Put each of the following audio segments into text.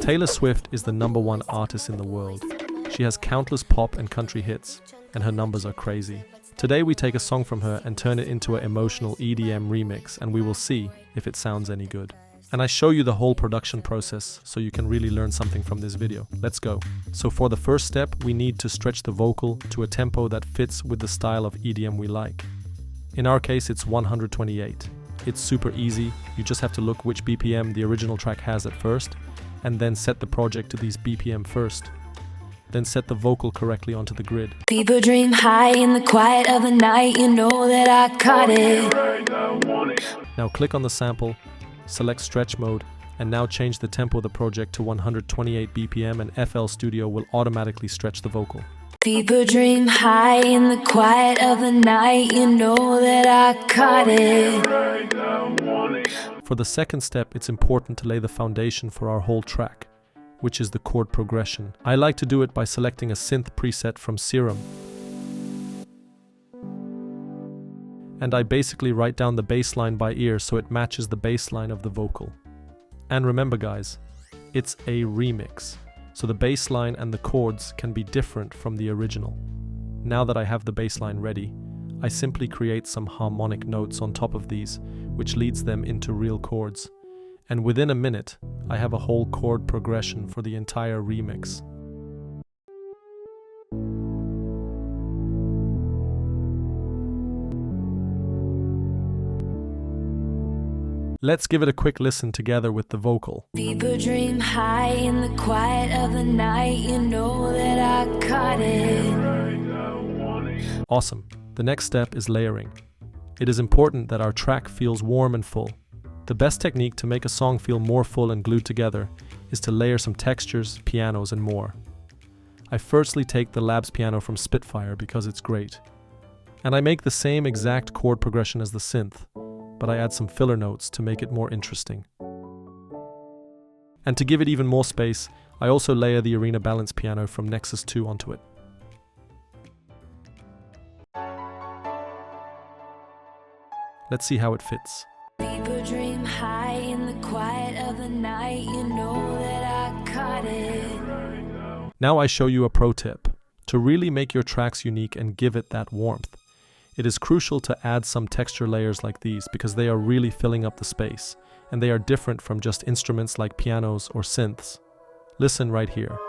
Taylor Swift is the #1 artist in the world. She has countless pop and country hits, and her numbers are crazy. Today we take a song from her and turn it into an emotional EDM remix, and we will see if it sounds any good. And I show you the whole production process so you can really learn something from this video. Let's go. So for the first step, we need to stretch the vocal to a tempo that fits with the style of EDM we like. In our case, it's 128. It's super easy. You just have to look which BPM the original track has at first, and then set the project to these BPM first. Then set the vocal correctly onto the grid. People dream high in the quiet of the night, you know that I caught it. Now click on the sample, select stretch mode, and now change the tempo of the project to 128 BPM, and FL Studio will automatically stretch the vocal. People dream high in the quiet of the night, you know that I caught it. For the second step, it's important to lay the foundation for our whole track, which is the chord progression. I like to do it by selecting a synth preset from Serum. And I basically write down the bass line by ear so it matches the bass line of the vocal. And remember guys, it's a remix, so the bass line and the chords can be different from the original. Now that I have the bass line ready, I simply create some harmonic notes on top of these, which leads them into real chords. And within a minute, I have a whole chord progression for the entire remix. Let's give it a quick listen together with the vocal. People dream high in the quiet of the night, you know that I caught it. Awesome. The next step is layering. It is important that our track feels warm and full. The best technique to make a song feel more full and glued together is to layer some textures, pianos, and more. I firstly take the Labs piano from Spitfire because it's great. And I make the same exact chord progression as the synth, but I add some filler notes to make it more interesting. And to give it even more space, I also layer the Arena Balance piano from Nexus 2 onto it. Let's see how it fits. People dream high in the quiet of the night, you know that I caught it. Now I show you a pro tip. To really make your tracks unique and give it that warmth, it is crucial to add some texture layers like these because they are really filling up the space, and they are different from just instruments like pianos or synths. Listen right here.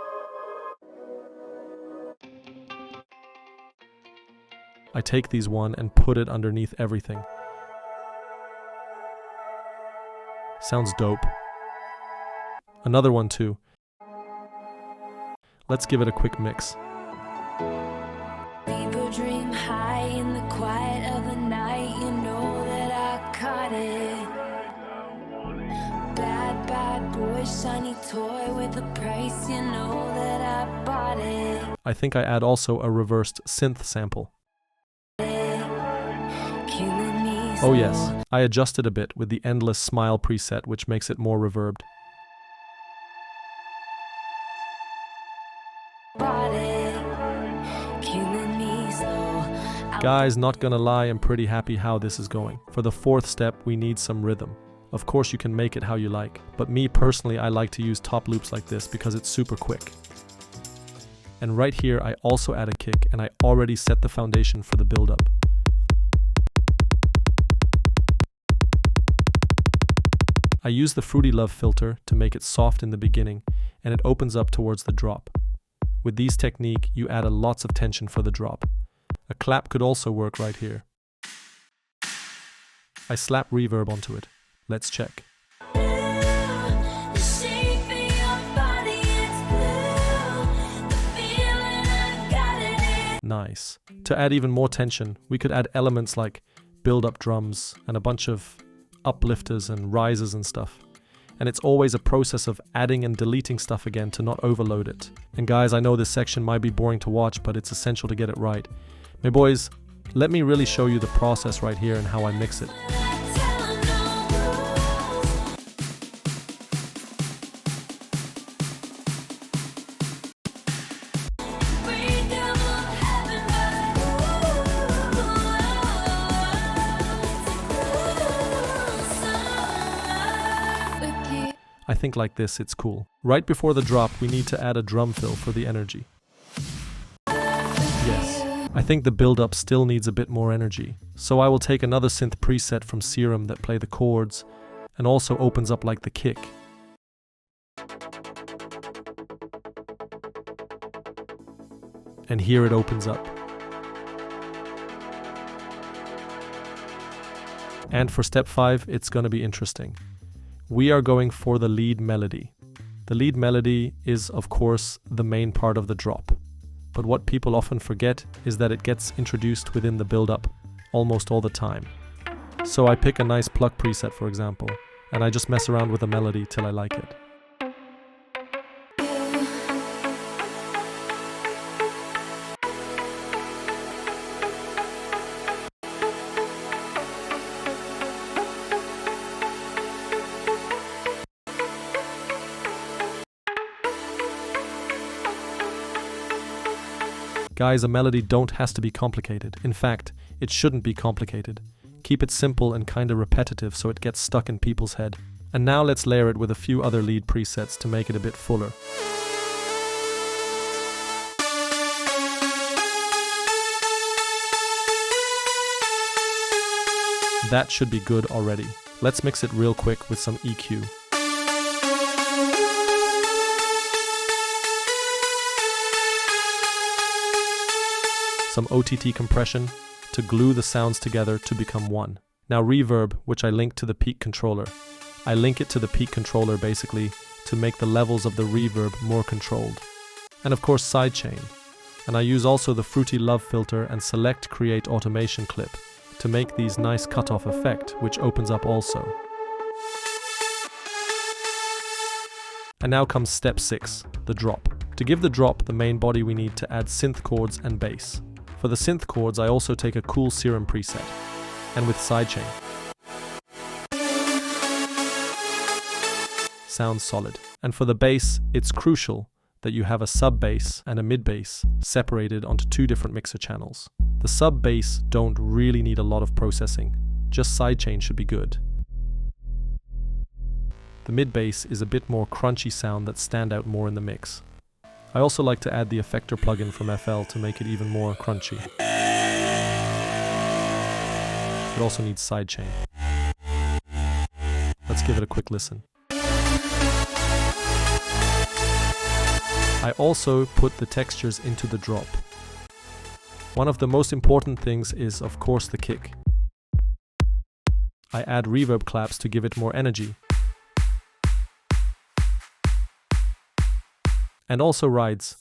I take these one and put it underneath everything. Sounds dope. Another one too. Let's give it a quick mix. People dream high in the quiet of the night, you know that I caught it. Bad, bad boy, shiny toy with a price, you know that I bought it. I think I add also a reversed synth sample. Oh yes, I adjusted a bit with the Endless Smile preset, which makes it more reverbed. Guys, not gonna lie, I'm pretty happy how this is going. For the fourth step, we need some rhythm. Of course you can make it how you like, but me personally, I like to use top loops like this because it's super quick. And right here, I also add a kick, and I already set the foundation for the build-up. I use the Fruity Love filter to make it soft in the beginning, and it opens up towards the drop. With these technique, you add lots of tension for the drop. A clap could also work right here. I slap reverb onto it. Let's check. Nice. To add even more tension, we could add elements like build-up drums and a bunch of uplifters and risers and stuff. And it's always a process of adding and deleting stuff again to not overload it. And guys, I know this section might be boring to watch, but it's essential to get it right. My boys, let me really show you the process right here and how I mix it. I think like this, it's cool. Right before the drop, we need to add a drum fill for the energy. Yes, I think the build-up still needs a bit more energy. So I will take another synth preset from Serum that play the chords and also opens up like the kick. And here it opens up. And for step 5, it's going to be interesting. We are going for the lead melody. The lead melody is, of course, the main part of the drop. But what people often forget is that it gets introduced within the build-up almost all the time. So I pick a nice pluck preset, for example, and I just mess around with the melody till I like it. Guys, a melody don't has to be complicated. In fact, it shouldn't be complicated. Keep it simple and kinda repetitive so it gets stuck in people's head. And now let's layer it with a few other lead presets to make it a bit fuller. That should be good already. Let's mix it real quick with some EQ. Some OTT compression to glue the sounds together to become one. Now reverb, which I link to the peak controller. I link it to the peak controller basically to make the levels of the reverb more controlled. And of course sidechain. And I use also the Fruity Love filter and select create automation clip to make these nice cutoff effect, which opens up also. And now comes step 6, the drop. To give the drop the main body we need to add synth chords and bass. For the synth chords, I also take a cool Serum preset, and with sidechain. Sounds solid. And for the bass, it's crucial that you have a sub bass and a mid bass separated onto 2 different mixer channels. The sub bass don't really need a lot of processing, just sidechain should be good. The mid bass is a bit more crunchy sound that stand out more in the mix. I also like to add the effector plugin from FL to make it even more crunchy. It also needs sidechain. Let's give it a quick listen. I also put the textures into the drop. One of the most important things is, of course, the kick. I add reverb claps to give it more energy. And also rides.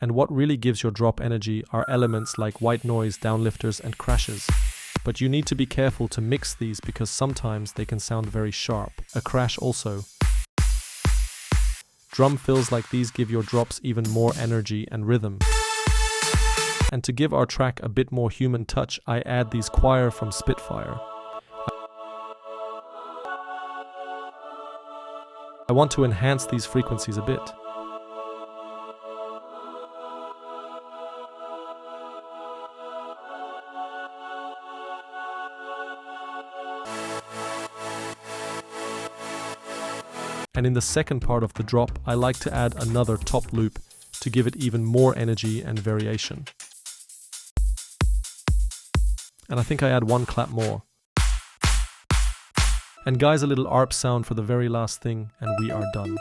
And what really gives your drop energy are elements like white noise, downlifters and crashes. But you need to be careful to mix these because sometimes they can sound very sharp. A crash also. Drum fills like these give your drops even more energy and rhythm. And to give our track a bit more human touch, I add these choir from Spitfire. I want to enhance these frequencies a bit. And in the second part of the drop, I like to add another top loop to give it even more energy and variation. And I think I add 1 clap more. And guys, a little ARP sound for the very last thing, and we are done.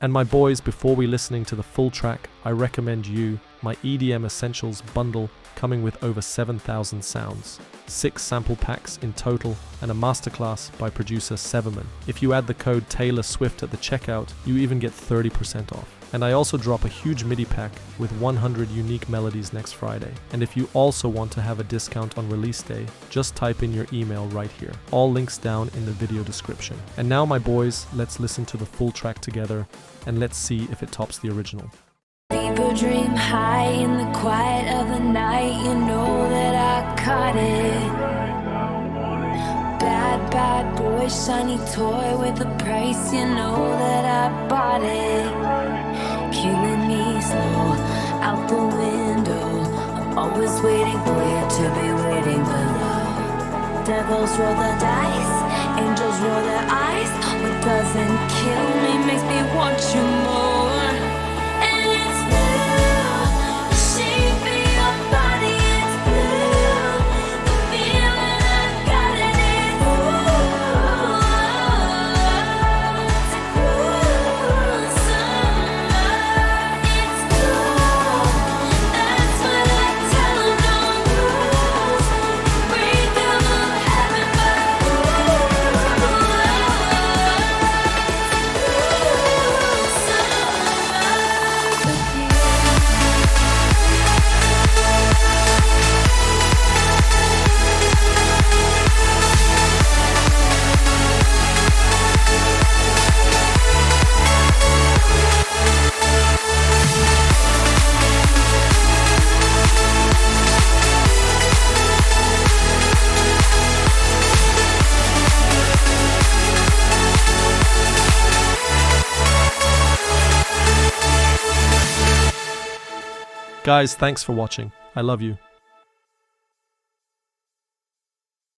And my boys, before we listening to the full track, I recommend you my EDM Essentials bundle coming with over 7,000 sounds, 6 sample packs in total, and a masterclass by producer Severman. If you add the code Taylor Swift at the checkout, you even get 30% off. And I also drop a huge MIDI pack with 100 unique melodies next Friday. And if you also want to have a discount on release day, just type in your email right here. All links down in the video description. And now my boys, let's listen to the full track together and let's see if it tops the original. People dream high in the quiet of the night. You know that I caught it. Bad, bad boy, shiny toy with a price. You know that I bought it. Killing me slow out the window. I'm always waiting for you to be waiting below. Devils roll the dice, angels roll their eyes. What doesn't kill me makes me want you more. And it's blue, the shape of your body. It's blue, the feeling I've got it is blue summer. It's blue, that's what I tell 'em. No rules, break 'em of heaven, but Guys, thanks for watching. I love you.